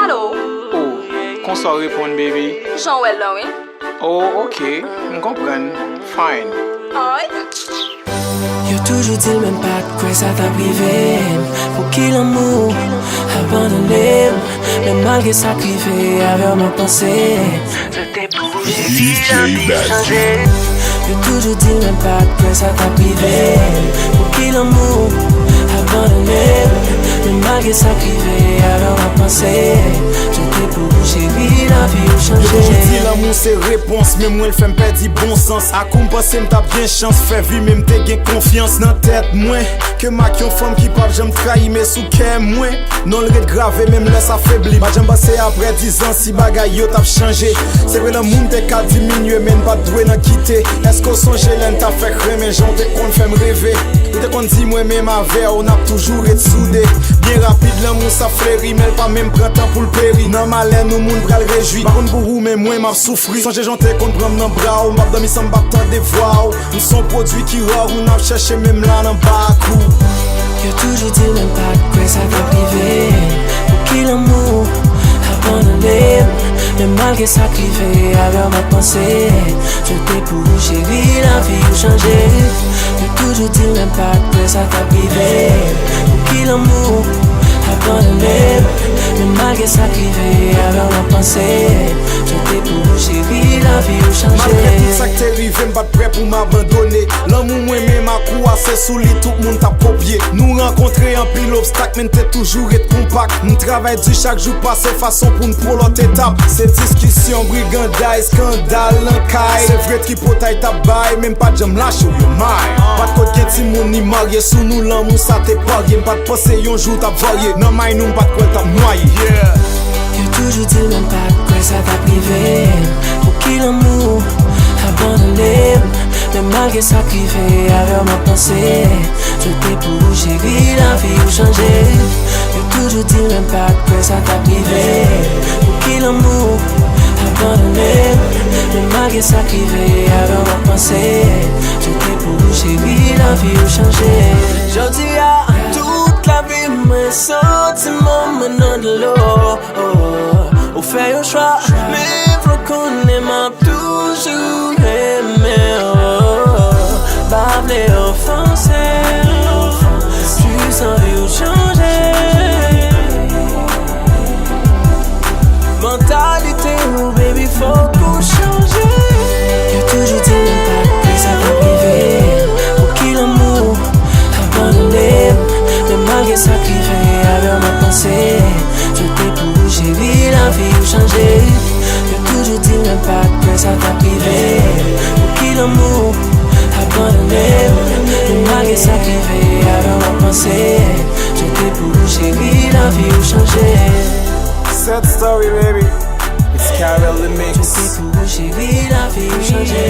allô? Oh, qu'on soit répondre, baby. Jean-Well là, oui? Oh, ok, on comprend. Fine. Aïe. Yo toujours dit même pas de quoi ça t'a privé. Pour qui l'amour abandonné. Mais malgré ça privé avec ma pensée. Je t'ai bougé, j'ai changé. Yo toujours dit même pas de quoi ça t'a privé. Pour qui l'amour abandonné. Mais malgré ça privé avec ma pensée. Je t'ai bougé, la vie a changé. Yo dis l'amour c'est réponse, mais moi le fait m'perdre bon sens. A comme penser m't'a bien chance, fait vie même t'ai gain confiance dans tête moi. Que ma qui femme qui pas j'aime trahir mais sous qu'est moi. Non le red gravé même laisse affaibli. Ma j'aime passer après 10 ans si bagay yo t'a changé. C'est vrai le monde t'es qu'à diminuer mais pas doué n'en quitter. Est-ce qu'on songe l'en t'a fait mais j'en t'ai qu'on fait me rêver. Ou t'es qu'on dit moi même avec on a toujours été soudé. Bien rapide l'amour ça fleurit mais pas même prend temps pour le périr. Nan malin nous monde pral réjoui. Par contre pour vous mais moi m'a souffri. Songe j'en t'ai qu'on prend dans bras ou m'a dormi sans battant des voix. Nous sont produits qui rare on a cherché même là dans bas coup. Yo toujours dit même pas de quoi ça t'a privé. Pour qui l'amour abandonné. Mais malgré ça privé avec ma pensée. Je t'ai pour chérie, la vie a changé. Yo toujours dit même pas de quoi ça t'a privé. Pour qui l'amour abandonné. Mais malgré ça privé avec ma pensée. Je t'ai pour chérie, la vie a changé. Malgré tout ça que t'es arrivé, m'pas prêt pour m'abandonner. L'amour moi-même a quoi c'est sous lit, tout le monde t'a copié. Nous rencontrer un pile obstacle, mais t'es toujours être compact. Nous travail du chaque jour passer façon pour nous pour l'autre étape. C'est discussion, brigandage, scandale, l'encaille. C'est vrai tripotaille ta baille, même pas de jam lâche ou yo maille. Pas de code qui mon ni marié, sous nous l'amour ça t'est pas game. Pas de passer un jour t'as varié, non maille nous pas de quoi t'as noyé. Yeah. Yo toujours dit même pas de quoi ça t'a privé. Pour qui l'amour abandonné. Mais malgré ça privé avec ma pensée. Je t'ai pour chérie, la vie a changé. Yo toujours dit même pas de quoi ça t'a privé. Pour qui l'amour abandonné. Mais malgré ça privé avec ma pensée. Je t'ai pour chérie, la vie a changé. Je dis à toute la vie mes sentiments menant de l'eau. Ou fait un choix, mais faut qu'on aime toujours aimé. Pas les offenser, juste envie de changer. Mentalité, oh baby, faut qu'on change. Y'a toujours dit même pas que ça t'a privé. Pour qui l'amour abandonné. Mais malgré ça privé avec ma pensée. Je t'ai pour chérie, la vie a changé. Y'a toujours dit même pas que ça t'a privé. Pour qui l'amour abandonné. Mais malgré ça privé avec ma pensée. Je t'ai pour chérie, la vie a changé. Sad story baby, it's Carol the Je mix. t'ai pour chérie, la vie a changé.